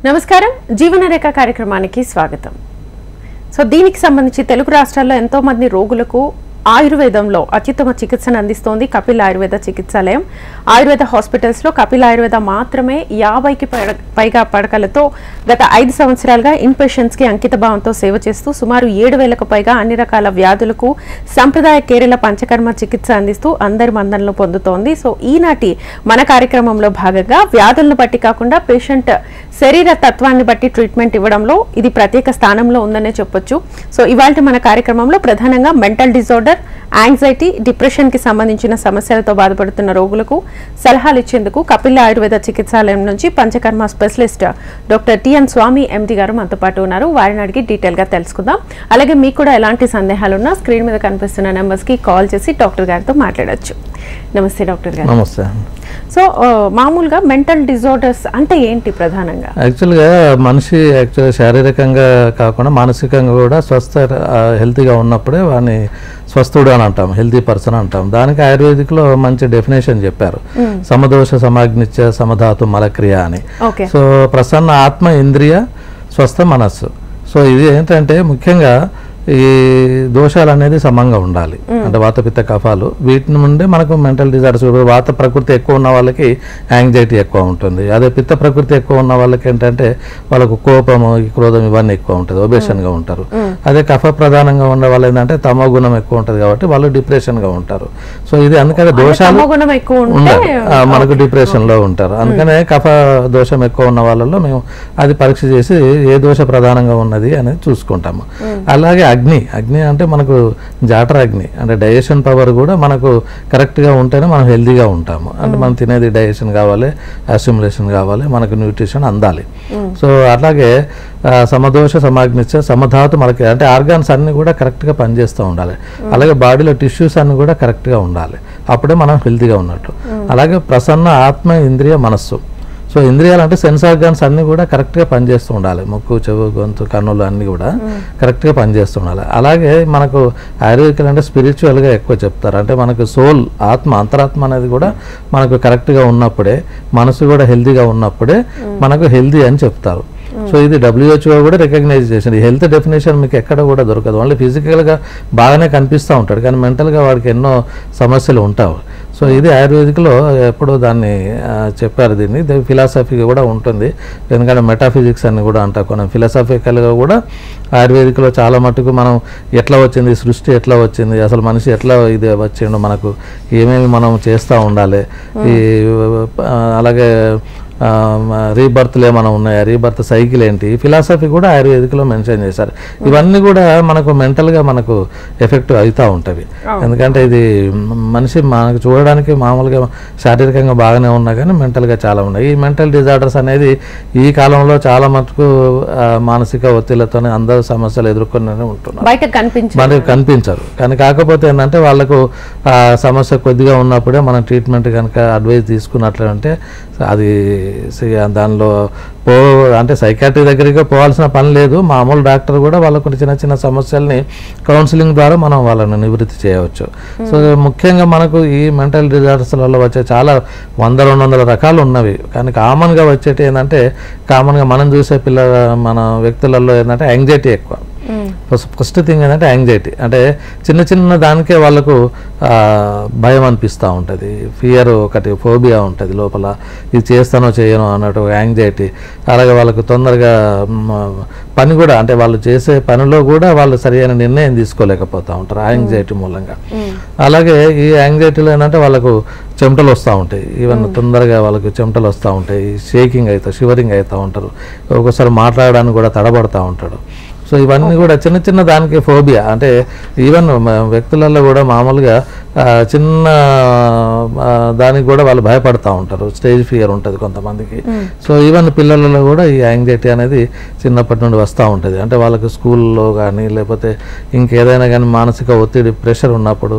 నమస్కారం జీవన రేఖ కార్యక్రమానికి స్వాగతం. సో దీనికి సంబంధించి తెలుగు రాష్ట్రాల్లో ఎంతో మంది రోగులకు ఆయుర్వేదంలో అత్యుత్తమ చికిత్సను అందిస్తోంది కపిల్ ఆయుర్వేద చికిత్సాలయం. ఆయుర్వేద హాస్పిటల్స్లో కపిల్ ఆయుర్వేద మాత్రమే 50కి పైగా పడకలతో గత 5 సంవత్సరాలుగా ఇన్ పేషెంట్స్కి అంకిత భావంతో సేవ చేస్తూ సుమారు 7,000కు పైగా అన్ని రకాల వ్యాధులకు సంప్రదాయ కేరళ పంచకర్మ చికిత్స అందిస్తూ అందరి మందనలు పొందుతోంది. సో ఈనాటి మన కార్యక్రమంలో భాగంగా వ్యాధులను బట్టి కాకుండా పేషెంట్ శరీర తత్వాన్ని బట్టి ట్రీట్మెంట్ ఇవ్వడంలో ఇది ప్రత్యేక స్థానంలో ఉందనే చెప్పొచ్చు. సో ఇవాళ మన కార్యక్రమంలో ప్రధానంగా మెంటల్ డిజార్డర్, యాంగ్జైటీ, డిప్రెషన్ కి సంబంధించిన సమస్యలతో బాధపడుతున్న రోగులకు సలహాలు ఇచ్చేందుకు కపిల్ ఆయుర్వేద చికిత్సాలయం నుంచి పంచకర్మ స్పెషలిస్ట్ డాక్టర్ టిఎన్ స్వామి ఎండి గారు మనతో పాటు ఉన్నారు. వారిని అడిగి డీటెయిల్ గా తెలుసుకుందాం. అలాగే మీకు కూడా ఎలాంటి సందేహాలు ఉన్నా స్క్రీన్ మీద కనిపిస్తున్న నెంబర్స్ కి కాల్ చేసి డాక్టర్ గారితో మాట్లాడొచ్చు. నమస్తే డాక్టర్ గారు. నమస్తే. సో మామూలుగా మెంటల్ డిజార్డర్స్ అంటే ఏంటి ప్రధానంగా? యాక్చువల్గా మనిషి శారీరకంగా కాకుండా మానసికంగా కూడా హెల్తీగా ఉన్నప్పుడే వాడిని స్వస్థుడు అని అంటాం, హెల్తీ పర్సన్ అంటాం. దానికి ఆయుర్వేదిక్లో మంచి డెఫినేషన్ చెప్పారు, సమదోష సమాగ్నిత్య సమధాతు మలక్రియ అని. సో ప్రసన్న ఆత్మ, ఇంద్రియ, స్వస్థ మనస్సు. సో ఇది ఏంటంటే ముఖ్యంగా ఈ దోషాలు అనేది సమంగా ఉండాలి. అంటే వాతపిత్త కఫాలు వీటి నుండి మనకు మెంటల్ డిజార్డర్స్. వాత ప్రకృతి ఎక్కువ ఉన్న వాళ్ళకి యాంగ్జైటీ ఎక్కువ ఉంటుంది. అదే పిత్త ప్రకృతి ఎక్కువ ఉన్న వాళ్ళకి ఏంటంటే వాళ్ళకు కోపము, క్రోధం ఇవన్నీ ఎక్కువ ఉంటుంది, ఒబేషన్గా ఉంటారు. అదే కఫ ప్రధానంగా ఉన్న వాళ్ళు ఏంటంటే తమో గుణం ఎక్కువ ఉంటుంది కాబట్టి వాళ్ళు డిప్రెషన్గా ఉంటారు. సో ఇది అందుకనే దోషాలు ఉండాలి, మనకు డిప్రెషన్లో ఉంటారు. అందుకనే కఫ దోషం ఎక్కువ ఉన్న వాళ్ళలో మేము అది పరీక్ష చేసి ఏ దోష ప్రధానంగా ఉన్నది అనేది చూసుకుంటాము. అలాగే అగ్ని అంటే మనకు జాఠర అగ్ని అంటే డైజెషన్ పవర్ కూడా మనకు కరెక్ట్గా ఉంటేనే మనం హెల్తీగా ఉంటాము. అంటే మనం తినేది డైజెషన్ కావాలి, అసిమిలేషన్ కావాలి, మనకు న్యూట్రిషన్ అందాలి. సో అలాగే సమదోష సమాగ్నిత్య సమధాతు మనకి అంటే ఆర్గాన్స్ అన్నీ కూడా కరెక్ట్గా పనిచేస్తూ ఉండాలి. అలాగే బాడీలో టిష్యూస్ అన్నీ కూడా కరెక్ట్గా ఉండాలి, అప్పుడే మనం హెల్తీగా ఉన్నట్టు. అలాగే ప్రసన్న ఆత్మ, ఇంద్రియ, మనస్సు. సో ఇంద్రియాలు అంటే సెన్స్ ఆర్గాన్స్ అన్నీ కూడా కరెక్ట్గా పనిచేస్తూ ఉండాలి. ముక్కు, చెవు, గొంతు, కన్నులు అన్నీ కూడా కరెక్ట్గా పనిచేస్తూ ఉండాలి. అలాగే మనకు ఆయుర్వేదికల్ అంటే స్పిరిచువల్గా ఎక్కువ చెప్తారు. అంటే మనకు సోల్, ఆత్మ, అంతరాత్మ అనేది కూడా మనకు కరెక్ట్గా ఉన్నప్పుడే, మనసు కూడా హెల్తీగా ఉన్నప్పుడే మనకు హెల్తీ అని చెప్తారు. సో ఇది WHO కూడా రికగ్నైజ్ చేసింది. హెల్త్ డెఫినేషన్ మీకు ఎక్కడ కూడా దొరకదు. ఓన్లీ ఫిజికల్గా బాగానే కనిపిస్తూ ఉంటాడు కానీ మెంటల్గా వాడికి ఎన్నో సమస్యలు ఉంటాయి. సో ఇది ఆయుర్వేదిక్లో ఎప్పుడో దాన్ని చెప్పారు. దీన్ని ఫిలాసఫీ కూడా ఉంటుంది, ఎందుకంటే మెటాఫిజిక్స్ అని కూడా అంటారు. కొన్ని ఫిలాసఫికల్గా కూడా ఆయుర్వేదిక్లో చాలా మటుకు మనం ఎట్లా వచ్చింది, సృష్టి ఎట్లా వచ్చింది, అసలు మనిషి ఎట్లా ఇది వచ్చిండు, మనకు ఏమేమి మనం చేస్తూ ఉండాలి, ఈ అలాగే రీబర్త్లు ఏమైనా ఉన్నాయా, రీబర్త్ సైకిల్ ఏంటి, ఫిలాసఫీ కూడా ఆయుర్వేదిక్లో మెన్షన్ చేశారు. ఇవన్నీ కూడా మనకు మెంటల్గా మనకు ఎఫెక్ట్ అవుతూ ఉంటుంది. ఎందుకంటే ఇది మనిషి మనకు చూడడానికి మామూలుగా శారీరకంగా బాగానే ఉన్నా కానీ మెంటల్గా చాలా ఉన్నాయి. ఈ మెంటల్ డిజార్డర్స్ అనేది ఈ కాలంలో చాలా మటుకు మానసిక ఒత్తిళ్లతోనే అందరూ సమస్యలు ఎదుర్కొనే ఉంటున్నారు, మనకు కనిపించరు. కానీ కాకపోతే ఏంటంటే వాళ్ళకు సమస్య కొద్దిగా ఉన్నప్పుడే మనం ట్రీట్మెంట్ కనుక అడ్వైస్ తీసుకున్నట్లంటే అది దానిలో అంటే సైకాట్రీ దగ్గరికి పోవాల్సిన పని లేదు. మామూలు డాక్టర్ కూడా వాళ్ళకు చిన్న చిన్న సమస్యల్ని కౌన్సిలింగ్ ద్వారా మనం వాళ్ళని నివృత్తి చేయవచ్చు. సో ముఖ్యంగా మనకు ఈ మెంటల్ డిజార్డర్స్లలో వచ్చే చాలా 100-200 రకాలు ఉన్నవి. కానీ కామన్గా వచ్చేటి ఏంటంటే కామన్గా మనం చూసే మన వ్యక్తులలో ఏంటంటే యాంగ్జైటీ ఎక్కువ. ఫస్ట్ థింగ్ ఏంటంటే యాంగ్జైటీ అంటే చిన్న చిన్న దానికే వాళ్ళకు భయం అనిపిస్తూ ఉంటుంది, ఫియర్ ఒకటి, ఫోబియా ఉంటుంది లోపల, ఇది చేస్తానో చేయనో అన్నట్టు యాంగ్జైటీ. అలాగే వాళ్ళకు తొందరగా పని కూడా అంటే వాళ్ళు చేసే పనిలో కూడా వాళ్ళు సరైన నిర్ణయం తీసుకోలేకపోతూ ఉంటారు యాంగ్జైటీ మూలంగా. అలాగే ఈ యాంగ్జైటీలో ఏంటంటే వాళ్ళకు చెమటలు వస్తూ ఉంటాయి, ఈవెన్ తొందరగా వాళ్ళకు చెమటలు వస్తూ ఉంటాయి, షేకింగ్ అవుతారు, షివరింగ్ అవుతూ ఉంటారు, ఒక్కోసారి మాట్లాడడానికి కూడా తడబడుతూ ఉంటాడు. సో ఇవన్నీ కూడా చిన్న చిన్న దానికి ఫోబియా. అంటే ఈవెన్ వ్యక్తులలో కూడా మామూలుగా చిన్న దానికి కూడా వాళ్ళు భయపడుతూ ఉంటారు, స్టేజ్ ఫియర్ ఉంటుంది కొంతమందికి. సో ఈవెన్ పిల్లలలో కూడా ఈ యాంగ్జైటీ అనేది చిన్నప్పటి నుండి వస్తూ ఉంటుంది. అంటే వాళ్ళకు స్కూల్లో కానీ లేకపోతే ఇంకేదైనా కానీ మానసిక ఒత్తిడి, ప్రెషర్ ఉన్నప్పుడు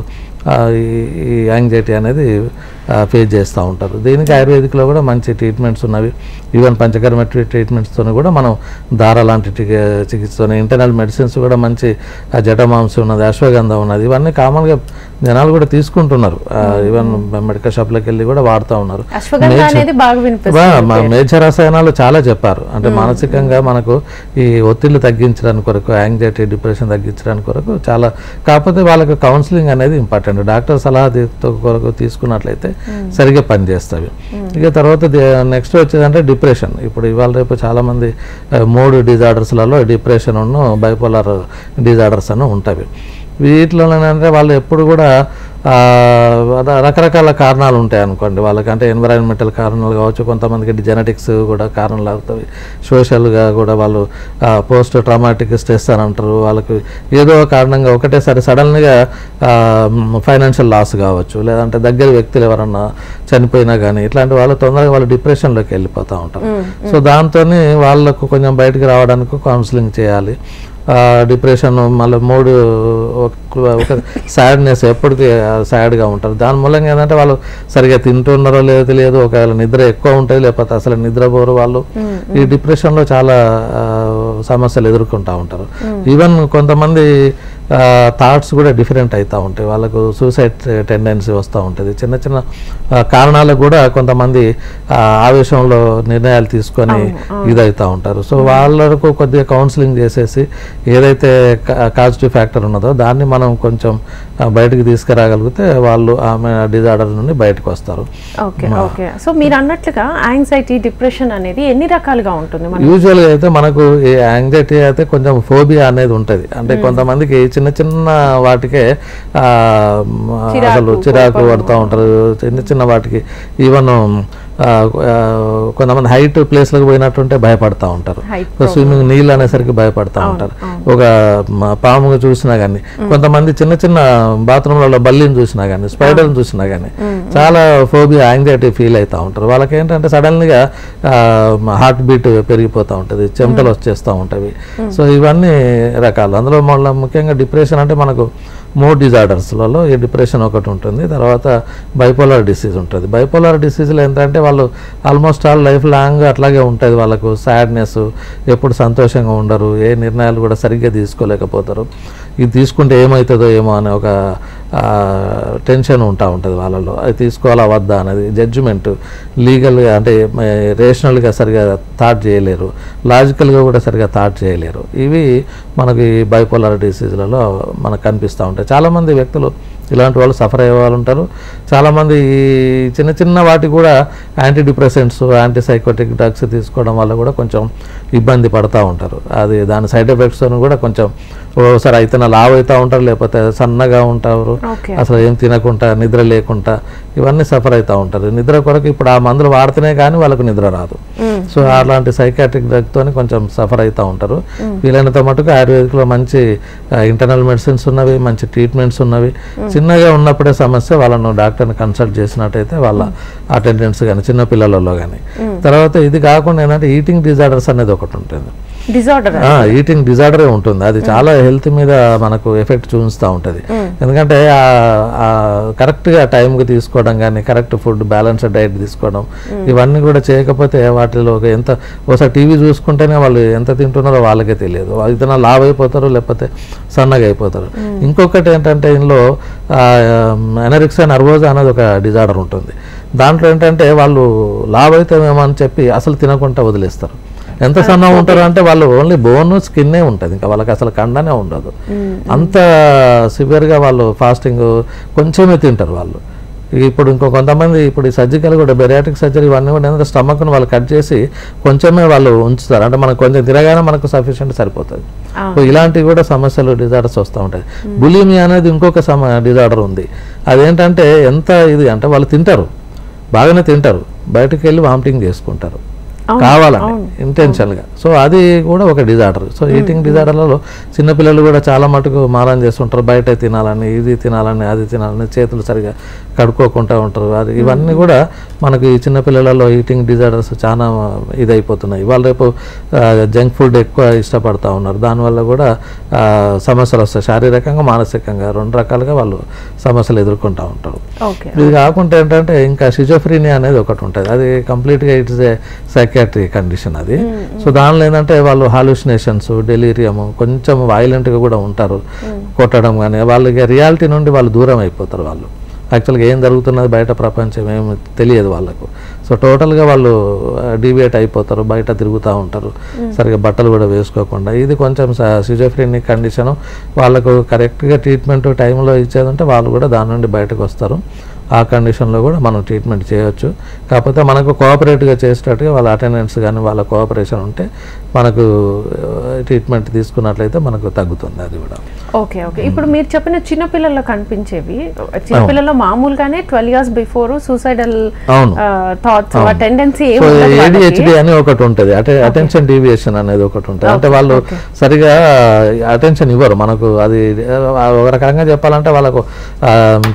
ఈ యాంగ్జైటీ అనేది ఫేస్ చేస్తూ ఉంటారు. దీనికి ఆయుర్వేదిక్లో కూడా మంచి ట్రీట్మెంట్స్ ఉన్నవి. ఈవెన్ పంచకర్మ ట్రీట్మెంట్స్తో కూడా మనం దార లాంటి చికిత్సతో, ఇంటర్నల్ మెడిసిన్స్ కూడా మంచి జటమాంసం ఉన్నది, అశ్వగంధ ఉన్నది. ఇవన్నీ కామన్గా జనాలు కూడా కూడా తీసుకుంటున్నారు, ఈవెన్ మెడికల్ షాప్లోకి వెళ్ళి కూడా వాడుతూ ఉన్నారు. మేజర్ రసాయనాలు చాలా చెప్పారు, అంటే మానసికంగా మనకు ఈ ఒత్తిళ్లు తగ్గించడానికి కొరకు, యాంగ్జైటీ డిప్రెషన్ తగ్గించడానికి కొరకు చాలా. కాకపోతే వాళ్ళకి కౌన్సిలింగ్ అనేది ఇంపార్టెంట్, డాక్టర్ సలహా కొరకు తీసుకున్నట్లయితే సరిగ్గా పనిచేస్తాయి. ఇక తర్వాత నెక్స్ట్ వచ్చేదంటే డిప్రెషన్. ఇప్పుడు ఇవాళ రేపు చాలామంది మూడ్ డిజార్డర్స్లలో డిప్రెషన్ బైపోలార్ డిజార్డర్స్ అని ఉంటాయి. వీటిలో ఏంటంటే వాళ్ళు ఎప్పుడు కూడా రకరకాల కారణాలు ఉంటాయి అనుకోండి వాళ్ళకి, అంటే ఎన్విరాన్మెంటల్ కారణాలు కావచ్చు, కొంతమందికి జెనెటిక్స్ కూడా కారణాలు అవుతాయి, సోషల్గా కూడా వాళ్ళు పోస్ట్ ట్రామాటిక్ స్ట్రెస్ అని అంటారు. వాళ్ళకి ఏదో కారణంగా ఒకటేసారి సడన్గా ఫైనాన్షియల్ లాస్ కావచ్చు, లేదంటే దగ్గర వ్యక్తులు ఎవరన్నా చనిపోయినా కానీ ఇట్లాంటి వాళ్ళు తొందరగా వాళ్ళు డిప్రెషన్లోకి వెళ్ళిపోతూ ఉంటారు. సో దాంతో వాళ్ళకు కొంచెం బయటకు రావడానికి కౌన్సిలింగ్ చేయాలి. డిప్రెషన్ మళ్ళీ మూడు ఒక సాడ్నెస్, ఎప్పటికీ సాడ్గా ఉంటారు. దాని మూలంగా ఏంటంటే వాళ్ళు సరిగా తింటున్నారో లేదో తెలియదు, ఒకవేళ నిద్ర ఎక్కువ ఉంటుంది, లేకపోతే అసలు నిద్రపోరు వాళ్ళు. ఈ డిప్రెషన్లో చాలా సమస్యలు ఎదుర్కొంటూ ఉంటారు. ఈవెన్ కొంతమంది థాట్స్ కూడా డిఫరెంట్ అవుతూ ఉంటాయి, వాళ్ళకు సూసైడ్ టెండెన్సీ వస్తూ ఉంటుంది. చిన్న చిన్న కారణాలకు కూడా కొంతమంది ఆవేశంలో నిర్ణయాలు తీసుకొని ఇదవుతూ ఉంటారు. సో వాళ్ళకు కొద్దిగా కౌన్సిలింగ్ చేసేసి ఏదైతే కాజిటివ్ ఫ్యాక్టర్ ఉన్నదో దాన్ని మనం కొంచెం బయటకు తీసుకురాగలిగితే వాళ్ళు ఆమె డిజార్డర్ నుండి బయటకు వస్తారు. Okay okay. సో మీరు అన్నట్లుగా యాంగ్జైటీ డిప్రెషన్ అనేది ఎన్ని రకాలుగా ఉంటుంది? యూజువల్గా అయితే మనకు ఈ యాంగ్జైటీ అయితే కొంచెం ఫోబియా అనేది ఉంటుంది, అంటే కొంతమందికి చిన్న చిన్న వాటికే అసలు చిరాకు పడుతూ ఉంటారు, చిన్న చిన్న వాటికి. ఈవెన్ కొంతమంది హైట్ ప్లేస్లకు పోయినట్టుంటే భయపడతా ఉంటారు, స్విమ్మింగ్ నీళ్ళు అనేసరికి భయపడతా ఉంటారు. ఒక పాముగా చూసినా కానీ, కొంతమంది చిన్న చిన్న బాత్రూంలలో బల్లిని చూసినా కానీ, స్పైడర్ని చూసినా కానీ చాలా ఫోబియా యాంగ్జైటీ ఫీల్ అవుతూ ఉంటారు. వాళ్ళకి ఏంటంటే సడన్గా హార్ట్ బీట్ పెరిగిపోతూ ఉంటుంది, చెమటలు వచ్చేస్తూ ఉంటాయి. సో ఇవన్నీ రకాలు. అందులో మళ్ళీ ముఖ్యంగా డిప్రెషన్ అంటే మనకు మూడ్ డిజార్డర్స్లలో ఈ డిప్రెషన్ ఒకటి ఉంటుంది, తర్వాత బైపోలార్ డిసీజ్ ఉంటుంది. బైపోలార్ డిసీజ్లో ఏంటంటే వాళ్ళు ఆల్మోస్ట్ ఆల్ లైఫ్ లాంగ్ అట్లాగే ఉంటుంది, వాళ్ళకు సాడ్నెస్, ఎప్పుడు సంతోషంగా ఉండరు, ఏ నిర్ణయాలు కూడా సరిగ్గా తీసుకోలేకపోతారు. ఇది తీసుకుంటే ఏమవుతుందో ఏమో అనే ఒక టెన్షన్ ఉంటుంది వాళ్ళలో, అది తీసుకోవాలా వద్దా అనేది. జడ్జిమెంట్ లీగల్గా అంటే రేషనల్గా సరిగా థాట్ చేయలేరు, లాజికల్గా కూడా సరిగా థాట్ చేయలేరు. ఇవి మనకి బైపోలార్ డిసీజ్లలో మనకు కనిపిస్తూ ఉంటాయి. చాలామంది వ్యక్తులు ఇలాంటి వాళ్ళు సఫర్ అయ్యే వాళ్ళు ఉంటారు. చాలామంది చిన్న చిన్న వాటికి కూడా యాంటీ డిప్రెసెంట్స్, యాంటీసైకోటిక్ డ్రగ్స్ తీసుకోవడం వల్ల కూడా కొంచెం ఇబ్బంది పడుతూ ఉంటారు. అది దాని సైడ్ ఎఫెక్ట్స్ కూడా కొంచెం ఓసారి అయితే లావ్ అవుతూ ఉంటారు, లేకపోతే సన్నగా ఉంటారు, అసలు ఏం తినకుండా, నిద్ర లేకుండా, ఇవన్నీ సఫర్ అవుతూ ఉంటారు. నిద్ర కొరకు ఇప్పుడు ఆ మందులు వాడితేనే కానీ వాళ్ళకు నిద్ర రాదు. సో అలాంటి సైకాట్రిక్ డ్రగ్తో కొంచెం సఫర్ అవుతూ ఉంటారు. వీలైనంత మటుకు ఆయుర్వేదిక్లో మంచి ఇంటర్నల్ మెడిసిన్స్ ఉన్నవి, మంచి ట్రీట్మెంట్స్ ఉన్నవి. చిన్నగా ఉన్నప్పుడే సమస్య వాళ్ళను డాక్టర్ని కన్సల్ట్ చేసినట్టయితే వాళ్ళ అటెండెన్స్ కానీ చిన్నపిల్లలలో కానీ. తర్వాత ఇది కాకుండా ఏంటంటే ఈటింగ్ డిజార్డర్స్ అనేది ఒకటి ఉంటుంది. ఈటింగ్ డిజార్డరే ఉంటుంది, అది చాలా హెల్త్ మీద మనకు ఎఫెక్ట్ చూపిస్తూ ఉంటుంది. ఎందుకంటే కరెక్ట్గా టైంకి తీసుకోవడం కానీ, కరెక్ట్ ఫుడ్, బ్యాలెన్స్డ్ డైట్ తీసుకోవడం, ఇవన్నీ కూడా చేయకపోతే వాటిలో ఒకసారి టీవీ చూసుకుంటేనే వాళ్ళు ఎంత తింటున్నారో వాళ్ళకే తెలియదు, ఇతను లావ్ అయిపోతారు లేకపోతే సన్నగా అయిపోతారు. ఇంకొకటి ఏంటంటే ఇందులో ఎనరెక్సియా నర్వోసా అనేది ఒక డిజార్డర్ ఉంటుంది. దాంట్లో ఏంటంటే వాళ్ళు లావ్ అవుతామేమో అని చెప్పి అసలు తినకుండా వదిలేస్తారు. ఎంత సన్నగా ఉంటారు అంటే వాళ్ళు ఓన్లీ బోన్ స్కిన్నే ఉంటుంది, ఇంకా వాళ్ళకి అసలు కండనే ఉండదు. అంత సివియర్గా వాళ్ళు ఫాస్టింగ్ కొంచెమే తింటారు వాళ్ళు. ఇప్పుడు కొంతమంది ఇప్పుడు ఈ సర్జికల్ కూడా బెరియాట్రిక్ సర్జరీ ఇవన్నీ కూడా ఏంటంటే స్టమక్ను వాళ్ళు కట్ చేసి కొంచెమే వాళ్ళు ఉంచుతారు, అంటే మనకు కొంచెం తిరగానే మనకు సఫిషియెంట్ సరిపోతుంది. ఇలాంటివి కూడా సమస్యలు, డిజార్డర్స్ వస్తూ ఉంటాయి. బులిమియా అనేది ఇంకొక డిజార్డర్ ఉంది. అదేంటంటే ఎంత ఇది అంటే వాళ్ళు తింటారు, బాగానే తింటారు, బయటకు వెళ్ళి వామిటింగ్ చేసుకుంటారు కావాలని ఇంటెన్షన్గా. సో అది కూడా ఒక డిజార్డర్. సో ఈటింగ్ డిజార్డర్లలో చిన్నపిల్లలు కూడా చాలా మటుకు మారం చేస్తుంటారు, బయట తినాలని, ఇది తినాలని, అది తినాలని, చేతులు సరిగా కడుక్కోకుండా ఉంటారు. అది ఇవన్నీ కూడా మనకు ఈ చిన్నపిల్లలలో ఈటింగ్ డిజార్డర్స్ చాలా ఇదైపోతున్నాయి. ఇవాళ రేపు జంక్ ఫుడ్ ఎక్కువ ఇష్టపడతా ఉన్నారు, దానివల్ల కూడా సమస్యలు వస్తాయి, శారీరకంగా మానసికంగా రెండు రకాలుగా వాళ్ళు సమస్యలు ఎదుర్కొంటూ ఉంటారు. ఇది కాకుండా ఏంటంటే ఇంకా షిజోఫ్రీనియా అనేది ఒకటి ఉంటుంది, అది కంప్లీట్గా ఇట్స్ ఏ సైకాట్రిక్ కండిషన్ అది. సో దానిలో ఏంటంటే వాళ్ళు హాలుసినేషన్స్, డెలీరియము, కొంచెం వైలెంట్గా కూడా ఉంటారు, కొట్టడం కానీ, వాళ్ళకి రియాలిటీ నుండి వాళ్ళు దూరం అయిపోతారు వాళ్ళు. యాక్చువల్గా ఏం జరుగుతున్నది బయట ప్రపంచం ఏమి తెలియదు వాళ్ళకు. సో టోటల్గా వాళ్ళు డీవియేట్ అయిపోతారు, బయట తిరుగుతూ ఉంటారు, సరిగ్గా బట్టలు కూడా వేసుకోకుండా. ఇది కొంచెం సిజోఫ్రెనిక్ కండిషను. వాళ్ళకు కరెక్ట్గా ట్రీట్మెంట్ టైంలో ఇచ్చేదంటే వాళ్ళు కూడా దాని నుండి బయటకు వస్తారు. ఆ కండిషన్లో కూడా మనం ట్రీట్మెంట్ చేయవచ్చు. కాకపోతే మనకు కోఆపరేట్గా చేసేటట్టుగా వాళ్ళ అటెండెన్స్ కానీ వాళ్ళ కోఆపరేషన్ ఉంటే మనకు ట్రీట్మెంట్ తీసుకున్నట్లయితే మనకు తగ్గుతుంది అది కూడా. Okay okay. ఇప్పుడు మీరు చెప్పిన చిన్నపిల్లల్లో కనిపించేవి, చిన్నపిల్లల్లో మామూలుగానే 12 years before suicidal thoughts tendency ADHD అని ఒకటి ఉంటుంది, అటెన్షన్ డీవియేషన్ అనేది ఒకటి ఉంటుంది. అంటే వాళ్ళు సరిగా అటెన్షన్ ఇవ్వరు మనకు. అది ఒక రకంగా చెప్పాలంటే వాళ్ళకు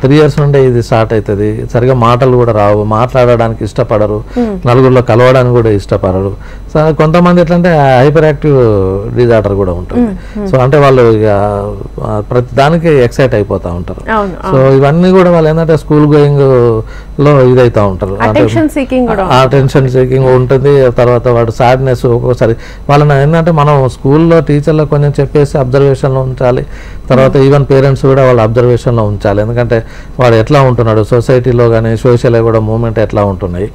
3 years నుండే ఇది స్టార్ట్ అవుతుంది. సరిగా మాటలు కూడా రావు, మాట్లాడడానికి ఇష్టపడరు, నలుగురిలో కలవడానికి కూడా ఇష్టపడరు. సో కొంతమంది ఎట్లంటే హైపర్ యాక్టివ్ డిజార్డర్ కూడా ఉంటుంది. సో అంటే వాళ్ళు ప్రతి దానికి ఎక్సైట్ అయిపోతూ ఉంటారు. సో ఇవన్నీ కూడా వాళ్ళు ఏంటంటే స్కూల్ గోయింగ్ లో ఇదైతా ఉంటారు, అటెన్షన్ సీకింగ్ ఉంటుంది. తర్వాత వాడు సాడ్నెస్ ఒక్కొక్కసారి వాళ్ళని ఏంటంటే మనం స్కూల్లో టీచర్లో కొంచెం చెప్పేసి అబ్జర్వేషన్లో ఉంచాలి. తర్వాత ఈవెన్ పేరెంట్స్ కూడా వాళ్ళ అబ్జర్వేషన్లో ఉంచాలి. ఎందుకంటే వాడు ఎట్లా ఉంటున్నాడు సొసైటీలో కానీ సోషల్ కూడా మూవ్మెంట్ ఎట్లా ఉంటున్నాయి.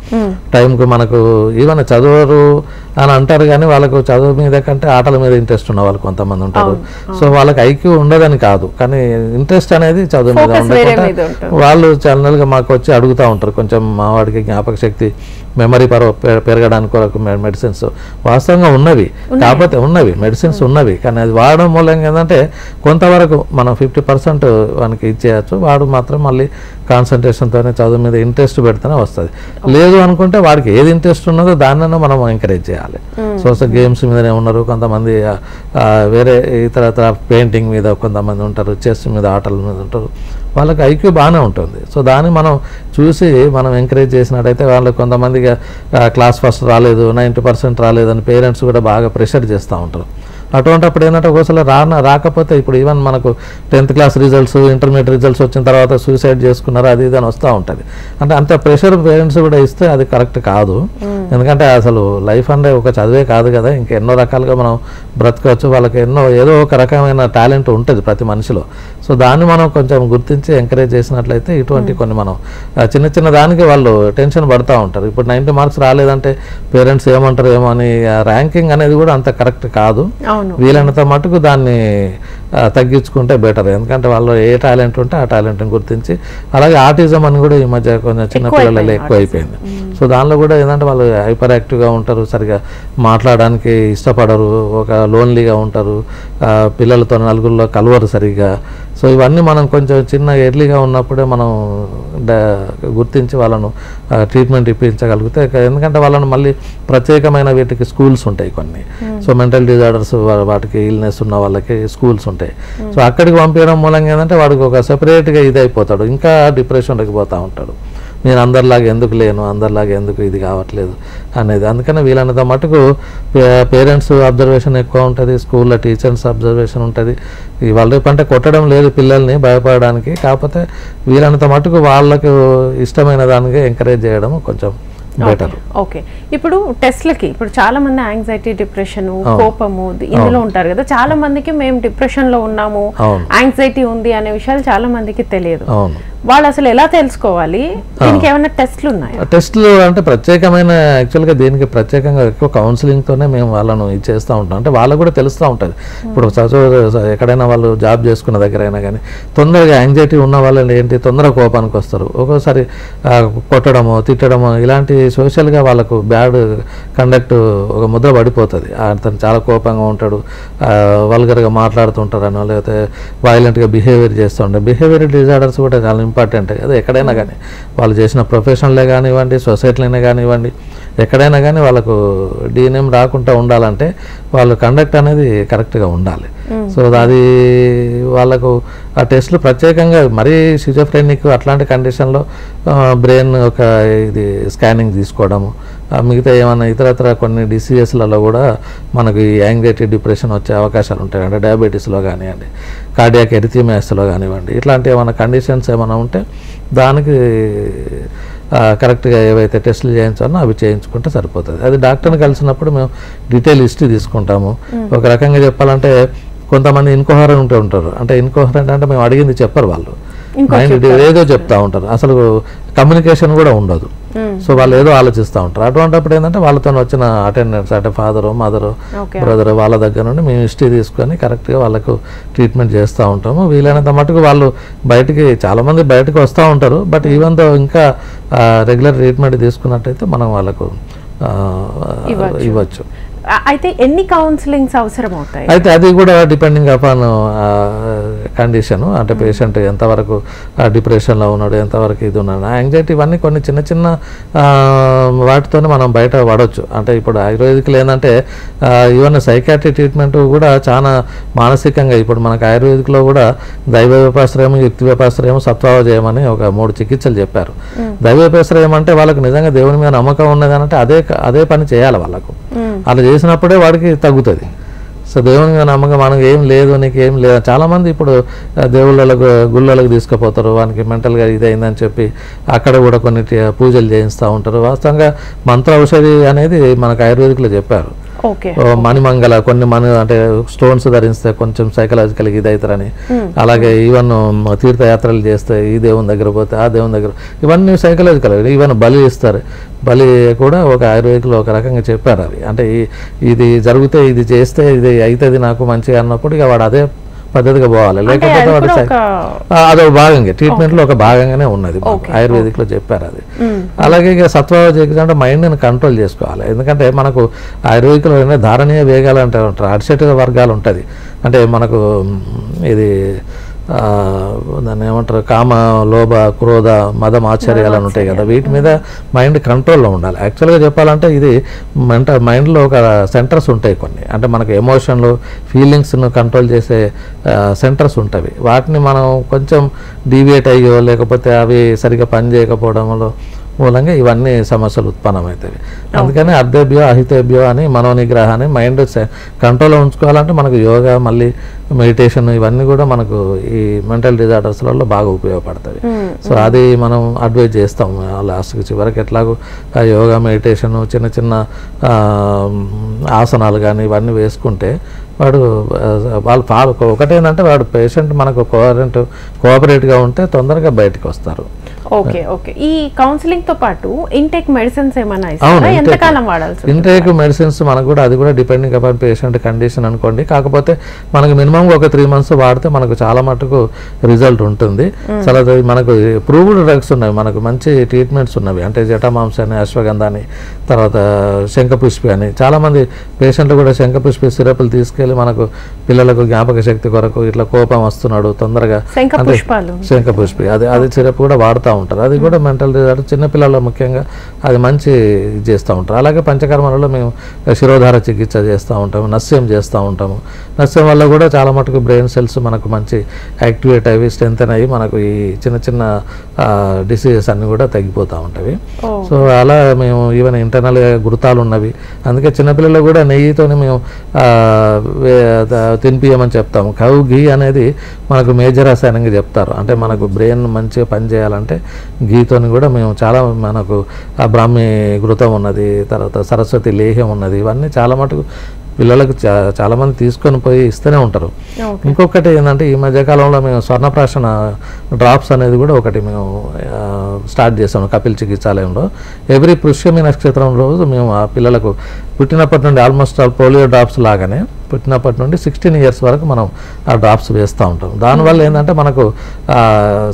టైంకి మనకు ఈవెన్ చదువురు అని అంటారు కానీ వాళ్ళకు చదువు మీద కంటే ఆటల మీద ఇంట్రెస్ట్ ఉన్న వాళ్ళు కొంతమంది ఉంటారు. సో వాళ్ళకి ఐక్యూ ఉండదని కాదు, కానీ ఇంట్రెస్ట్ అనేది చదువు మీద ఉండకుండా వాళ్ళు జనరల్గా మాకు వచ్చి అడుగుతూ ఉంటారు. కొంచెం మా వాడికి జ్ఞాపక శక్తి, మెమరీ పెరగడానికి కొరకు మెడిసిన్స్ వాస్తవంగా ఉన్నవి, కాకపోతే మెడిసిన్స్ ఉన్నవి, కానీ అది వాడడం మూలంగా ఏంటంటే కొంతవరకు మనం 50% వానికి ఇచ్చేయచ్చు. వాడు మాత్రం మళ్ళీ కాన్సన్ట్రేషన్తోనే చదువు మీద ఇంట్రెస్ట్ పెడితేనే వస్తుంది. లేదు అనుకుంటే వాడికి ఏది ఇంట్రెస్ట్ ఉన్నదో దాన్నైనా మనం ఎంకరేజ్ చేయాలి. సోషల్ గేమ్స్ మీదనే ఉన్నారు కొంతమంది, వేరే ఇతర పెయింటింగ్ మీద కొంతమంది ఉంటారు, చెస్ మీద ఆటల మీద ఉంటారు. వాళ్ళకి ఐక్యూ బాగానే ఉంటుంది. సో దాన్ని మనం చూసి మనం ఎంకరేజ్ చేసినట్టయితే వాళ్ళకి కొంతమందిగా క్లాస్ ఫస్ట్ రాలేదు, 90% రాలేదని పేరెంట్స్ కూడా బాగా ప్రెషర్ చేస్తూ ఉంటారు. అటువంటిప్పుడు ఏంటంటే ఒకసారి రాకపోతే ఇప్పుడు ఈవెన్ మనకు 10th class results, intermediate results వచ్చిన తర్వాత సూసైడ్ చేసుకున్నారు అది ఇది అని వస్తూ ఉంటుంది. అంటే అంత ప్రెషర్ పేరెంట్స్ కూడా ఇస్తే అది కరెక్ట్ కాదు. ఎందుకంటే అసలు లైఫ్ అంటే ఒక చదివే కాదు కదా, ఇంకెన్నో రకాలుగా మనం బ్రతకవచ్చు. వాళ్ళకి ఏదో ఒక రకమైన టాలెంట్ ఉంటుంది ప్రతి మనిషిలో. సో దాన్ని మనం కొంచెం గుర్తించి ఎంకరేజ్ చేసినట్లయితే ఇటువంటి కొన్ని మనం చిన్న చిన్న దానికి వాళ్ళు టెన్షన్ పడుతూ ఉంటారు. ఇప్పుడు 90 marks రాలేదంటే పేరెంట్స్ ఏమంటారు ఏమో అని. ర్యాంకింగ్ అనేది కూడా అంత కరెక్ట్ కాదు. వీలైనంత మటుకు దాన్ని తగ్గించుకుంటే బెటర్. ఎందుకంటే వాళ్ళు ఏ టాలెంట్ ఉంటే ఆ టాలెంట్ని గుర్తించి, అలాగే ఆటిజం అని కూడా ఈ మధ్య కొంచెం చిన్నపిల్లలు ఎక్కువ అయిపోయింది. సో దానిలో కూడా ఏంటంటే వాళ్ళు హైపర్ యాక్టివ్గా ఉంటారు, సరిగా మాట్లాడడానికి ఇష్టపడరు, ఒక లోన్లీగా ఉంటారు, పిల్లలతో నలుగురిలో కలవరు సరిగ్గా. సో ఇవన్నీ మనం కొంచెం చిన్న ఎర్లీగా ఉన్నప్పుడే మనం గుర్తించి వాళ్ళను ట్రీట్మెంట్ ఇప్పించగలిగితే, ఎందుకంటే వాళ్ళను మళ్ళీ ప్రత్యేకమైన వీటికి స్కూల్స్ ఉంటాయి కొన్ని. సో మెంటల్ డిజార్డర్స్ వాటికి ఇల్నెస్ ఉన్న వాళ్ళకి స్కూల్స్ ఉంటాయి. సో అక్కడికి పంపించడం మూలంగా ఏంటంటే వాడికి ఒక సెపరేట్గా ఇది అయిపోతాడు, ఇంకా డిప్రెషన్లోకి పోతూ ఉంటాడు. నేను అందరిలాగా ఎందుకు లేను, అందరిలాగా ఎందుకు ఇది కావట్లేదు అనేది. అందుకని వీలైనంత మటుకు పేరెంట్స్ అబ్జర్వేషన్ ఎక్కువ ఉంటుంది, స్కూల్లో టీచర్స్ అబ్జర్వేషన్ ఉంటుంది. వాళ్ళ రేపు అంటే కొట్టడం లేదు పిల్లల్ని భయపడడానికి, కాకపోతే వీలైనంత మటుకు వాళ్ళకు ఇష్టమైన దానికి ఎంకరేజ్ చేయడం కొంచెం బెటర్. ఓకే. ఇప్పుడు టెస్ట్లకి ఇప్పుడు చాలా మంది యాంగ్జైటీ, డిప్రెషన్, కోపము ఇందులో ఉంటారు కదా. చాలా మందికి మేము డిప్రెషన్ లో ఉన్నాము, యాంగ్జైటీ ఉంది అనే విషయాలు చాలా మందికి తెలియదు. వాళ్ళు అసలు ఎలా తెలుసుకోవాలి? దీనికి ఏమైనా టెస్ట్లు ఉన్నాయా? టెస్ట్లు అంటే ప్రత్యేకమైన యాక్చువల్గా దీనికి ప్రత్యేకంగా ఎక్కువ కౌన్సిలింగ్తోనే మేము వాళ్ళను ఇచ్చేస్తూ ఉంటాం. అంటే వాళ్ళకు కూడా తెలుస్తూ ఉంటుంది. ఇప్పుడు ఎక్కడైనా వాళ్ళు జాబ్ చేసుకున్న దగ్గర అయినా కానీ తొందరగా యాంగ్జైటీ ఉన్న వాళ్ళని ఏంటి తొందరగా కోపానికి వస్తారు. ఒక్కోసారి కొట్టడము, తిట్టడము ఇలాంటి సోషల్గా వాళ్ళకు బ్యాడ్ కండక్ట్ ఒక ముద్ర పడిపోతుంది. అతను చాలా కోపంగా ఉంటాడు, వల్గర్గా మాట్లాడుతుంటారనో లేకపోతే వైలెంట్గా బిహేవియర్ చేస్తూ ఉంటారు. బిహేవియర్ డిజార్డర్స్ కూడా చాలా ఇంపార్టెంట్ కదా. ఎక్కడైనా కానీ వాళ్ళు చేసిన ప్రొఫెషన్లే కానివ్వండి, సొసైటీలోనే కానివ్వండి, ఎక్కడైనా కానీ వాళ్ళకు డీనేం రాకుండా ఉండాలంటే వాళ్ళ కండక్ట్ అనేది కరెక్ట్గా ఉండాలి. సో అది వాళ్ళకు ఆ టెస్ట్లు ప్రత్యేకంగా మరీ షిజోఫ్రెనిక్ అట్లాంటి కండిషన్లో బ్రెయిన్ ఒక ఇది స్కానింగ్ తీసుకోవడము, మిగతా ఏమైనా ఇతరత్ర కొన్ని డిసీజెస్లలో కూడా మనకి యాంగ్జైటీ, డిప్రెషన్ వచ్చే అవకాశాలు ఉంటాయి. అంటే డయాబెటీస్లో కానివ్వండి, కార్డియాక్ ఎరిథిమియాస్లో కానివ్వండి, ఇట్లాంటి ఏమైనా కండిషన్స్ ఏమైనా ఉంటే దానికి కరెక్ట్గా ఏవైతే టెస్టులు చేయించాలో అవి చేయించుకుంటే సరిపోతుంది. అది డాక్టర్ని కలిసినప్పుడు మేము డీటెయిల్ హిస్టరీ తీసుకుంటాము. ఒక రకంగా చెప్పాలంటే కొంతమంది ఇన్కోహరెంట్ ఉంటారు. అంటే ఇన్కోహరెంట్ అంటే మేము అడిగింది చెప్పరు వాళ్ళు. మైండ్ ఏదో చెప్తా ఉంటారు, అసలు కమ్యూనికేషన్ కూడా ఉండదు. సో వాళ్ళు ఏదో ఆలోచిస్తూ ఉంటారు. అటువంటిప్పుడు ఏంటంటే వాళ్ళతో వచ్చిన అటెండెంట్స్ అంటే ఫాదరు మదరు బ్రదరు వాళ్ళ దగ్గర నుండి మేము హిస్టరీ తీసుకొని కరెక్ట్గా వాళ్ళకు ట్రీట్మెంట్ చేస్తూ ఉంటాము. వీలైనంత మటుకు వాళ్ళు బయటికి చాలామంది బయటకు వస్తూ ఉంటారు, బట్ ఈవెన్ తో ఇంకా రెగ్యులర్ ట్రీట్మెంట్ తీసుకున్నట్టయితే మనం వాళ్ళకు ఇవ్వచ్చు. అయితే ఎన్ని కౌన్సిలింగ్స్ అవసరం అవుతాయి? అయితే అది కూడా డిపెండింగ్ అపాన్ కండిషన్, అంటే పేషెంట్ ఎంతవరకు డిప్రెషన్లో ఉన్నాడు, ఎంతవరకు ఇది ఉన్నాడు, యాంగ్జైటీ, ఇవన్నీ కొన్ని చిన్న చిన్న వాటితోనే మనం బయట పడవచ్చు. అంటే ఇప్పుడు ఆయుర్వేదిక్లో ఏంటంటే ఈవెన్ సైకాట్రీ ట్రీట్మెంట్ కూడా చాలా మానసికంగా, ఇప్పుడు మనకు ఆయుర్వేదిక్లో కూడా దైవ వ్యపాశ్రయం, యుక్తి వ్యపాశ్రయం, సత్వావజయం అని ఒక 3 చికిత్సలు చెప్పారు. దైవ వ్యపాశ్రయం అంటే వాళ్ళకు నిజంగా దేవుని మీద నమ్మకం ఉన్నదంటే అదే పని చేయాలి వాళ్ళకు. అలా చేసినప్పుడే వాడికి తగ్గుతుంది. సో దేవుని మీద నమ్మకం మనకు ఏం లేదు, నీకు ఏం లేదు. చాలామంది ఇప్పుడు దేవుళ్ళకు గుళ్ళలకు తీసుకుపోతారు, వానికి మెంటల్గా ఇది అయిందని చెప్పి అక్కడ కూడా కొన్ని పూజలు చేయిస్తూ ఉంటారు. వాస్తవంగా మంత్ర ఔషధి అనేది మనకు ఆయుర్వేదిక్లో చెప్పారు. మణిమంగళ కొన్ని అంటే స్టోన్స్ ధరిస్తే కొంచెం సైకలాజికల్గా ఇది అవుతారని, అలాగే ఈవెన్ తీర్థయాత్రలు చేస్తే ఈ దేవుని దగ్గర పోతే ఆ దేవుని దగ్గర, ఇవన్నీ సైకలాజికల్. ఈవెన్ బలి ఇస్తారు, బలి కూడా ఒక ఆయుర్వేదిక్లో ఒక రకంగా చెప్పారు. అవి అంటే ఇది జరిగితే ఇది చేస్తే ఇది అవుతుంది నాకు మంచిగా అన్నప్పుడు ఇక వాడు అదే పద్ధతిగా పోవాలి, లేకపోతే వాడు అదొక భాగంగా ట్రీట్మెంట్లో ఒక భాగంగానే ఉన్నది, ఆయుర్వేదిక్లో చెప్పారు అది. అలాగే ఇక సత్వావజయం అంటే మైండ్ని కంట్రోల్ చేసుకోవాలి. ఎందుకంటే మనకు ఆయుర్వేదిక్లో ధారణీయ వేగాలు అంటే ఉంటారు, అడ్సెటివ్ వర్గాలు ఉంటుంది. అంటే మనకు ఇది దాన్ని ఏమంటారు, కామ, లోభ, క్రోధ, మదం, ఆశ్చర్యాలు అని ఉంటాయి కదా, వీటి మీద మైండ్ కంట్రోల్లో ఉండాలి. యాక్చువల్గా చెప్పాలంటే ఇది మైండ్లో ఒక సెంటర్స్ ఉంటాయి కొన్ని, అంటే మనకు ఎమోషన్లు, ఫీలింగ్స్ను కంట్రోల్ చేసే సెంటర్స్ ఉంటాయి. వాటిని మనం కొంచెం డీవియేట్ అయ్యో లేకపోతే అవి సరిగ్గా పనిచేయకపోవడంలో మూలంగా ఇవన్నీ సమస్యలు ఉత్పన్నమవుతాయి. అందుకని అర్ధేభ్యో అహితేభ్యో అని మనోనిగ్రహాన్ని మైండ్ కంట్రోల్లో ఉంచుకోవాలంటే మనకు యోగా, మళ్ళీ మెడిటేషన్, ఇవన్నీ కూడా మనకు ఈ మెంటల్ డిజార్డర్స్లలో బాగా ఉపయోగపడతాయి. సో అది మనం అడ్వైజ్ చేస్తాం లాస్ట్కి చివరికి. ఎట్లాగో యోగా, మెడిటేషన్, చిన్న చిన్న ఆసనాలు కానీ ఇవన్నీ వేసుకుంటే వాళ్ళు ఒకటేంటంటే వాడు పేషెంట్ మనకు కోఆపరేట్గా ఉంటే తొందరగా బయటకు వస్తారు. Okay okay. ఈ కౌన్సిలింగ్ తో పాటు ఇంటేక్ మెడిసిన్స్ ఏమైనా ఇస్తారా? ఎంత కాలం వాడాల్సి? ఇంటేక్ మెడిసిన్స్ మనకు కూడా అది కూడా డిపెండింగ్ అపాన్ పేషెంట్ కండిషన్ అనుకోండి. కాకపోతే మనకు మినిమం ఒక 3 months వాడితే మనకు చాలా మటుకు రిజల్ట్ ఉంటుంది. చాలా మనకు ప్రూవ్డ్ డ్రగ్స్ ఉన్నాయి, మనకు మంచి ట్రీట్మెంట్స్ ఉన్నవి. అంటే జటామాంస అని, అశ్వగంధ అని, తర్వాత శంఖపుష్పి అని. చాలామంది పేషెంట్లు కూడా శంఖపుష్పి సిరప్లు తీసుకెళ్ళి మనకు పిల్లలకు జ్ఞాపక శక్తి కొరకు ఇట్లా కోపం వస్తున్నాడు తొందరగా, శంఖపుష్పి అది సిరప్ కూడా వాడుతూ ఉంటారు. అది కూడా మెంటల్ డిజార్డర్ చిన్నపిల్లల్లో ముఖ్యంగా అది మంచి చేస్తూ ఉంటారు. అలాగే పంచకర్మలలో మేము శిరోధార చికిత్స చేస్తూ ఉంటాము, నస్యం చేస్తూ ఉంటాము. నస్యం వల్ల కూడా చాలా మటుకు బ్రెయిన్ సెల్స్ మనకు మంచి యాక్టివేట్ అయ్యి స్ట్రెంథెన్ అయ్యి మనకు ఈ చిన్న చిన్న డిసీజెస్ అన్నీ కూడా తగ్గిపోతూ ఉంటాయి. సో అలా మేము ఈవెన్ ఇంటర్నల్గా గుర్తాలు ఉన్నవి. అందుకే చిన్నపిల్లలు కూడా నెయ్యితోని మేము తినిపియమని చెప్తాము. కౌ ఘీ అనేది మనకు మేజర్ రసాయనంగా చెప్తారు. అంటే మనకు బ్రెయిన్ మంచిగా పనిచేయాలంటే ఘీతోని కూడా మేము చాలా, మనకు బ్రాహ్మీ ఘృతం ఉన్నది, తర్వాత సరస్వతి లేహ్యం ఉన్నది. ఇవన్నీ చాలా మటుకు పిల్లలకు చాలామంది తీసుకొని పోయి ఇస్తూనే ఉంటారు. ఇంకొకటి ఏంటంటే ఈ మధ్యకాలంలో మేము స్వర్ణప్రాశన డ్రాప్స్ అనేది కూడా ఒకటి మేము స్టార్ట్ చేసాము కపిల్ చికిత్సాలయంలో. ఎవ్రీ పుష్యమి నక్షత్రం రోజు మేము ఆ పిల్లలకు పుట్టినప్పటి నుండి ఆల్మోస్ట్ పోలియో డ్రాప్స్ లాగానే పుట్టినప్పటి నుండి 16 years వరకు మనం ఆ డ్రాప్స్ వేస్తూ ఉంటాం. దానివల్ల ఏంటంటే మనకు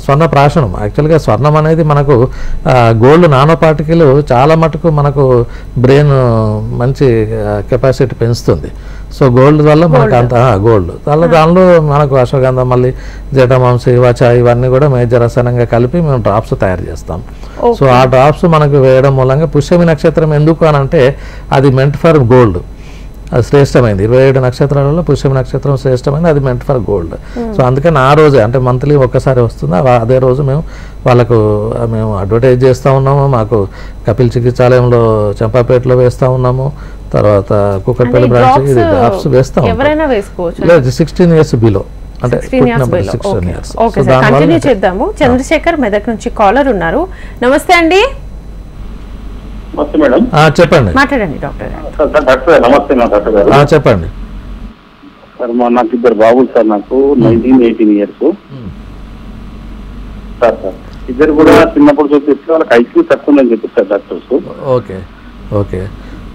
స్వర్ణప్రాశనం, యాక్చువల్గా స్వర్ణం అనేది మనకు గోల్డ్ నానో పార్టికల్ చాలా మటుకు మనకు బ్రెయిన్ మంచి కెపాసిటీ పెంచుతుంది. సో గోల్డ్ వల్ల మనకు అంత గోల్డ్ దానిలో మనకు అశ్వగంధం, మళ్ళీ జటమాంస, వచ ఇవన్నీ కూడా మేజర్ రసాయనంగా కలిపి మేము డ్రాప్స్ తయారు చేస్తాం. సో ఆ డ్రాప్స్ మనకు వేయడం మూలంగా పుష్యమి నక్షత్రం ఎందుకు అని అంటే అది మెంట్ ఫర్ గోల్డ్, అది శ్రేష్టమైంది. 27 నక్షత్రాలలో పుష్యమి నక్షత్రం శ్రేష్టమైంది, అది మెంట్ ఫర్ గోల్డ్. సో అందుకని ఆ రోజే అంటే మంత్లీ ఒక్కసారి వస్తుంది, అదే రోజు మేము వాళ్ళకు మేము అడ్వర్టైజ్ చేస్తూ ఉన్నాము. మాకు కపిల్ చికిత్సాలయంలో చంపాపేటలో వేస్తూ ఉన్నాము, తర్వాత కుక్కట్పల్లి బ్రాంచ్ ఇది డ్రాప్స్ వేస్తాం. 16 years బిలో, అంటే 16 years. ఓకే సార్, కంటిన్యూ చేద్దాము. చంద్రశేఖర్ మెదక్ నుంచి కాలర్ ఉన్నారు. నమస్తే అండి. మేడం చెప్పండి, మాట్లాడండి డాక్టర్. నమస్తే డాక్టర్ గారు. చెప్పండి సార్. నాకు 2 బాబులు సార్. నాకు 19-18 years. సార్ ఇద్దరు కూడా చిన్నప్పుడు చూపిస్తే వాళ్ళకి ఐక్యూ తక్కువ ఉందని చెప్పిస్తారు డాక్టర్స్. ఓకే ఓకే,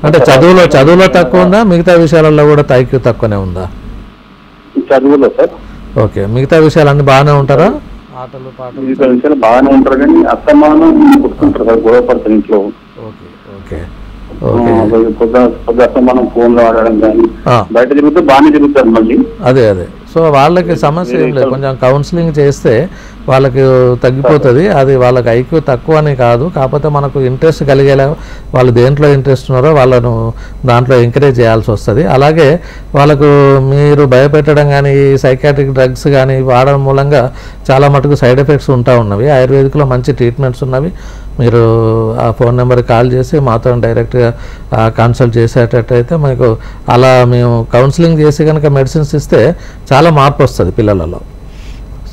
అంటే చదువులో తక్కువ ఉందా, మిగతా విషయాలలో కూడా ఐక్యూ తక్కువనే ఉందా? చదువులో సార్. ఓకే, మిగతా విషయాలన్నీ బాగానే ఉంటారా? ఆటలు పాటలు మిగతా విషయాలు బాగానే ఉంటారు కానీ అస్తమానం కొట్టుకుంటారు సార్, గొడవ పడతారు ఇంట్లో. ఓకే ఓకే పొద్దు అస్తమానం ఫోన్ లో ఆడడం కానీ బయట తిరుగుతూ బాగానే తిరుగుతారు మళ్ళీ. అదే సో వాళ్ళకి సమస్య ఏం లేదు, కొంచెం కౌన్సిలింగ్ చేస్తే వాళ్ళకి తగ్గిపోతుంది. అది వాళ్ళకి ఐక్యూ తక్కువ అని కాదు, కాకపోతే మనకు ఇంట్రెస్ట్ కలిగేలా వాళ్ళు దేంట్లో ఇంట్రెస్ట్ ఉన్నారో వాళ్ళను దాంట్లో ఎంకరేజ్ చేయాల్సి వస్తుంది. అలాగే వాళ్ళకు మీరు భయపెట్టడం కానీ సైకాట్రిక్ డ్రగ్స్ కానీ వాడడం మూలంగా చాలా మటుకు సైడ్ ఎఫెక్ట్స్ ఉంటా ఉన్నవి. ఆయుర్వేదిక్లో మంచి ట్రీట్మెంట్స్ ఉన్నవి. మీరు ఆ ఫోన్ నెంబర్కి కాల్ చేసి మాతో డైరెక్ట్గా కన్సల్ట్ చేసేటట్టయితే మీకు అలా మేము కౌన్సిలింగ్ చేసి కనుక మెడిసిన్స్ ఇస్తే చాలా మార్పు వస్తుంది పిల్లలలో.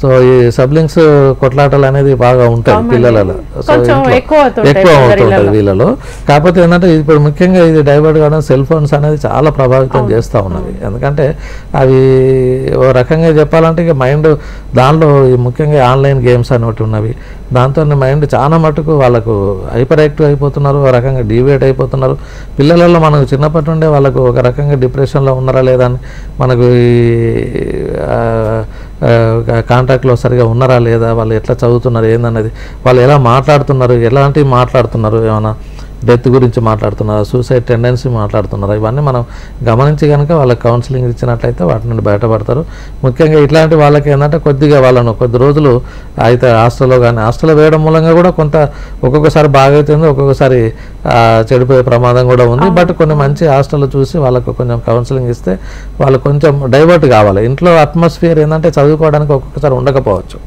సో ఈ సబ్లింగ్స్ కొట్లాటలు అనేది బాగా ఉంటాయి పిల్లలలో, సో ఎక్కువ అవుతుంటుంది వీళ్ళలో. కాకపోతే ఏంటంటే ఇప్పుడు ముఖ్యంగా ఇది డైవర్ట్ కావడం సెల్ ఫోన్స్ అనేది చాలా ప్రభావితం చేస్తూ ఉన్నవి. ఎందుకంటే అవి ఓ రకంగా చెప్పాలంటే ఇక మైండ్ దానిలో ముఖ్యంగా ఆన్లైన్ గేమ్స్ అనేవి ఉన్నవి, దాంతో మైండ్ చాలా మటుకు వాళ్ళకు హైపర్ యాక్టివ్ అయిపోతున్నారు, ఒక రకంగా డీవియేట్ అయిపోతున్నారు. పిల్లలలో మనకు చిన్నప్పటి నుండే వాళ్ళకు ఒక రకంగా డిప్రెషన్లో ఉన్నారా లేదా అని మనకు కాంటాక్ట్లో సరిగా ఉన్నారా లేదా, వాళ్ళు ఎట్లా చదువుతున్నారు ఏందనేది, వాళ్ళు ఎలా మాట్లాడుతున్నారు, ఎలాంటివి మాట్లాడుతున్నారు, ఏమైనా డెత్ గురించి మాట్లాడుతున్నారు, సూసైడ్ టెండెన్సీ మాట్లాడుతున్నారు, ఇవన్నీ మనం గమనించి కనుక వాళ్ళకి కౌన్సిలింగ్ ఇచ్చినట్లయితే వాటి నుండి బయటపడతారు. ముఖ్యంగా ఇట్లాంటి వాళ్ళకి ఏంటంటే కొద్దిగా వాళ్ళను కొద్ది రోజులు అయితే హాస్టల్లో కానీ హాస్టల్లో వేయడం మూలంగా కూడా కొంత ఒక్కొక్కసారి బాగా అవుతుంది, ఒక్కొక్కసారి చెడిపోయే ప్రమాదం కూడా ఉంది. బట్ కొన్ని మంచి హాస్టల్లో చూసి వాళ్ళకు కొంచెం కౌన్సిలింగ్ ఇస్తే వాళ్ళు కొంచెం డైవర్ట్ కావాలి. ఇంట్లో అట్మాస్ఫియర్ ఏంటంటే చదువుకోవడానికి ఒక్కొక్కసారి ఉండకపోవచ్చు,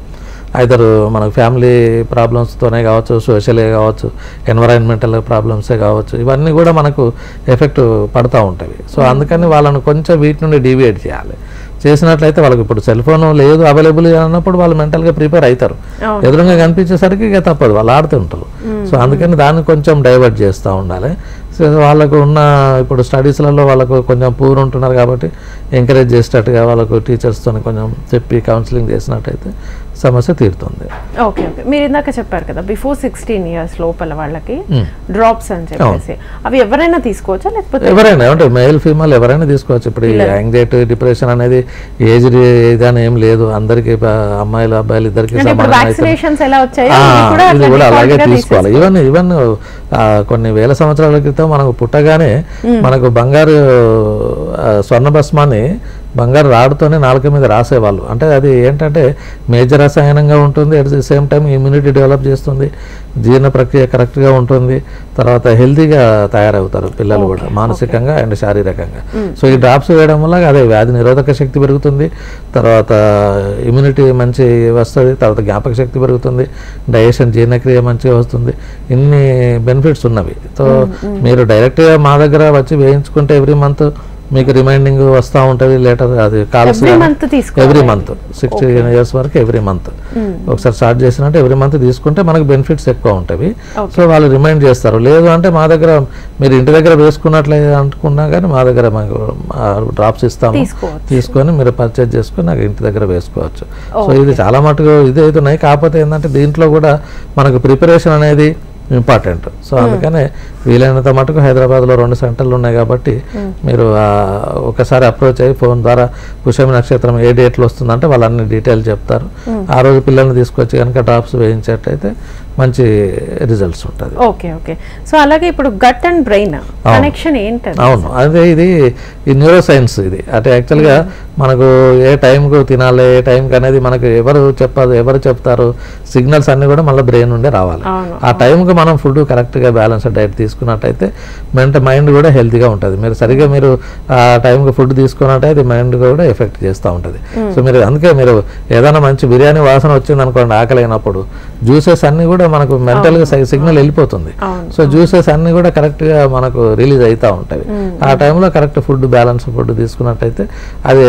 ఐదర్ మనకు ఫ్యామిలీ ప్రాబ్లమ్స్తోనే కావచ్చు, సోషల్గా కావచ్చు, ఎన్విరాన్మెంటల్ ప్రాబ్లమ్సే కావచ్చు, ఇవన్నీ కూడా మనకు ఎఫెక్ట్ పడుతూ ఉంటాయి. సో అందుకని వాళ్ళను కొంచెం వీటి నుండి డీవియేట్ చేయాలి. చేసినట్లయితే వాళ్ళకి ఇప్పుడు సెల్ ఫోన్ లేదు అవైలబుల్ అన్నప్పుడు వాళ్ళు మెంటల్గా ప్రిపేర్ అవుతారు, ఎదురుగా కనిపించేసరికి ఇక తప్పదు, వాళ్ళు ఆడుతుంటారు. సో అందుకని దాన్ని కొంచెం డైవర్ట్ చేస్తూ ఉండాలి. సో వాళ్ళకు ఉన్న ఇప్పుడు స్టడీస్లలో వాళ్ళకు కొంచెం పూర్ ఉంటున్నారు కాబట్టి ఎంకరేజ్ చేసేటట్టుగా వాళ్ళకు టీచర్స్తో కొంచెం చెప్పి కౌన్సిలింగ్ చేసినట్టయితే సమస్య తీరుతుంది. ఓకే ఓకే, మీరు ఇందాక చెప్పారు కదా బిఫోర్ 16 years లోపల వాళ్ళకి డ్రాప్స్ అని చెప్పేసి, అవి ఎవరైనా తీసుకోవచ్చా లేకపోతే ఎవరైనా అంటే మేల్ ఫీమేల్ ఎవరైనా తీసుకోవచ్చు. ఇప్పుడు యాంగ్జైటీ డిప్రెషన్ అనేది ఏజ్ అని ఏం లేదు, అందరికి అమ్మాయిలు అబ్బాయిలు ఇద్దరికి ఇది కూడా అలాగే తీసుకోవాలి. ఈవెన్ కొన్ని వేల సంవత్సరాల క్రితం మనకు పుట్టగానే మనకు బంగారు స్వర్ణ భస్మాన్ని బంగారు రాడుతోనే నాలుక మీద రాసేవాళ్ళు. అంటే అది ఏంటంటే మేజర్ రసాయనంగా ఉంటుంది, at the same time immunity develop చేస్తుంది, జీర్ణ ప్రక్రియ కరెక్ట్గా ఉంటుంది, తర్వాత హెల్తీగా తయారవుతారు పిల్లలు కూడా మానసికంగా అండ్ శారీరకంగా. సో ఈ డ్రాప్స్ వేయడం వల్ల అదే వ్యాధి నిరోధక శక్తి పెరుగుతుంది, తర్వాత ఇమ్యూనిటీ మంచి వస్తుంది, తర్వాత జ్ఞాపక శక్తి పెరుగుతుంది, డైజెషన్ జీర్ణక్రియ మంచిగా వస్తుంది, ఇన్ని బెనిఫిట్స్ ఉన్నవి. సో మీరు డైరెక్ట్గా మా దగ్గర వచ్చి వేయించుకుంటే ఎవ్రీ మంత్ మీకు రిమైండింగ్ వస్తూ ఉంటుంది, లెటర్ అది కాల్స్ ఎవ్రీ మంత్ 60 years వరకు ఎవ్రీ మంత్ ఒకసారి స్టార్ట్ చేసినట్టు ఎవ్రీ మంత్ తీసుకుంటే మనకు బెనిఫిట్స్ ఎక్కువ ఉంటాయి. సో వాళ్ళు రిమైండ్ చేస్తారు. లేదు అంటే మా దగ్గర మీరు ఇంటి దగ్గర వేసుకున్నట్లే అనుకున్నా కానీ మా దగ్గర మాకు డ్రాప్స్ ఇస్తాము, తీసుకొని మీరు పర్చేజ్ చేసుకొని నాకు ఇంటి దగ్గర వేసుకోవచ్చు. సో ఇది చాలా మటుకు ఇది అవుతున్నాయి. కాకపోతే ఏంటంటే దీంట్లో కూడా మనకు ప్రిపరేషన్ అనేది ఇంపార్టెంట్. సో అందుకనే వీలైనంత మటుకు హైదరాబాద్లో 2 సెంటర్లు ఉన్నాయి కాబట్టి మీరు ఒకసారి అప్రోచ్ అయ్యి ఫోన్ ద్వారా పుష్యమి నక్షత్రం ఏ డేట్లో వస్తుందంటే వాళ్ళు అన్ని డీటెయిల్ చెప్తారు. ఆ రోజు పిల్లల్ని తీసుకొచ్చి కనుక డ్రాప్స్ వేయించేటైతే మంచి రిజల్ట్స్ ఉంటుంది. Okay okay. సో అలాగే ఇప్పుడు గట్ అండ్ బ్రెయిన్ కనెక్షన్ ఏంటి? అవును, అదే ఇది ఈ న్యూరో సైన్స్ ఇది. అంటే యాక్చువల్గా మనకు ఏ టైంకు తినాలి, ఏ టైంకి అనేది మనకు ఎవరు చెప్తారు, సిగ్నల్స్ అన్నీ కూడా మళ్ళీ బ్రెయిన్ నుండే రావాలి. ఆ టైంకి మనం ఫుడ్ కరెక్ట్గా బ్యాలెన్స్డ్ డైట్ తీసుకున్నట్టయితే మైండ్ కూడా హెల్తీగా ఉంటుంది. మీరు సరిగ్గా మీరు ఆ టైంకి ఫుడ్ తీసుకున్నట్టయితే మైండ్ కూడా ఎఫెక్ట్ చేస్తూ ఉంటుంది. సో మీరు అందుకే మీరు ఏదైనా మంచి బిర్యానీ వాసన వచ్చింది అనుకోండి ఆకలి అయినప్పుడు, జ్యూసెస్ అన్నీ కూడా మనకు మెంటల్గా సిగ్నల్ వెళ్ళిపోతుంది. సో జ్యూసెస్ అన్నీ కూడా కరెక్ట్గా మనకు రిలీజ్ అవుతూ ఉంటాయి. ఆ టైంలో కరెక్ట్ ఫుడ్ బ్యాలెన్స్ ఫుడ్ తీసుకున్నట్టయితే అది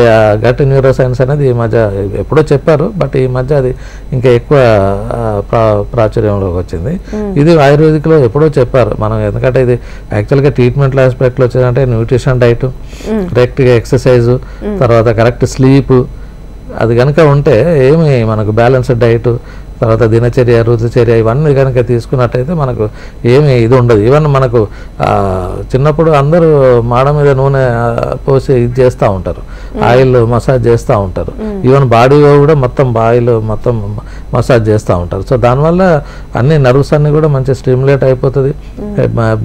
గట్ న్యూరో సైన్స్ అనేది ఈ మధ్య ఎప్పుడో చెప్పారు, బట్ ఈ మధ్య అది ఇంకా ఎక్కువ ప్రాచుర్యంలోకి వచ్చింది. ఇది ఆయుర్వేదిక్లో ఎప్పుడో చెప్పారు మనం, ఎందుకంటే ఇది యాక్చువల్గా ట్రీట్మెంట్ ఆస్పెక్ట్లో వచ్చేదంటే న్యూట్రిషన్ డైట్, కరెక్ట్గా ఎక్సర్సైజ్, తర్వాత కరెక్ట్ స్లీప్ అది కనుక ఉంటే ఏమి మనకు బ్యాలెన్స్డ్ డైట్ తర్వాత దినచర్య, ఋతుచర్య ఇవన్నీ కనుక తీసుకున్నట్టయితే మనకు ఏమి ఇది ఉండదు. ఈవెన్ మనకు చిన్నప్పుడు అందరూ మాడ మీద నూనె పోసి ఇది చేస్తూ ఉంటారు, ఆయిల్ మసాజ్ చేస్తూ ఉంటారు. ఈవెన్ బాడీలో కూడా మొత్తం ఆయిల్ మొత్తం మసాజ్ చేస్తూ ఉంటారు. సో దానివల్ల అన్ని నర్వ్స్ అన్నీ కూడా మంచి స్టిమ్యులేట్ అయిపోతుంది,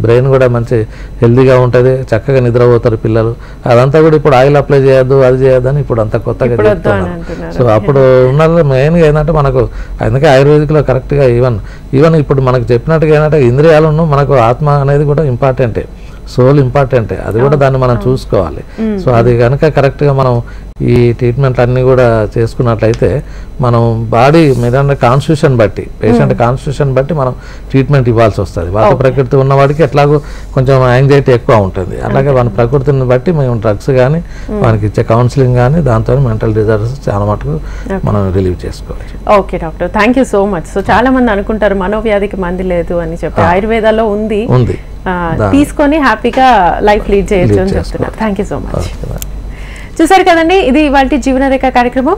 బ్రెయిన్ కూడా మంచి హెల్దీగా ఉంటుంది, చక్కగా నిద్రపోతారు పిల్లలు. అదంతా కూడా ఇప్పుడు ఆయిల్ అప్లై చేయొద్దు, అది చేయొద్దని ఇప్పుడు అంతా కొత్తగా చెప్తున్నారు. సో అప్పుడు ఉన్న మెయిన్గా ఏంటంటే మనకు అందుకే ఆయుర్వేదిక్లో కరెక్ట్గా ఈవెన్ ఇప్పుడు మనకు చెప్పినట్టుగా ఏంటంటే ఇంద్రియాలను మనకు ఆత్మ అనేది కూడా ఇంపార్టెంటే, సోల్ ఇంపార్టెంటే, అది కూడా దాన్ని మనం చూసుకోవాలి. సో అది కనుక కరెక్ట్గా మనం ఈ ట్రీట్మెంట్ అన్నీ కూడా చేసుకున్నట్లయితే మనం బాడీ మీద కాన్స్టిట్యూషన్ బట్టి, పేషెంట్ కాన్స్టిట్యూషన్ బట్టి మనం ట్రీట్మెంట్ ఇవ్వాల్సి వస్తుంది. వాత ప్రకృతి ఉన్నవాడికి ఎట్లాగో కొంచెం యాంగ్జైటీ ఎక్కువ ఉంటుంది, అలాగే మన ప్రకృతిని బట్టి మేము డ్రగ్స్ కానీ మనకి ఇచ్చే కౌన్సిలింగ్ కానీ దాంతో మెంటల్ డిజార్డర్స్ చాలా మటుకు మనం రిలీవ్ చేసుకోవచ్చు. Okay doctor, thank you so much. So చాలా మంది అనుకుంటారు మనోవ్యాధికి మంది లేదు అని చెప్పి, ఆయుర్వేదాలో ఉంది, తీసుకొని హ్యాపీగా లైఫ్ లీడ్ చేయొచ్చు అని చెప్తున్నారు. Thank you so much. చూసారు కదండి, ఇది ఇవాల్టి జీవనరేఖ కార్యక్రమం.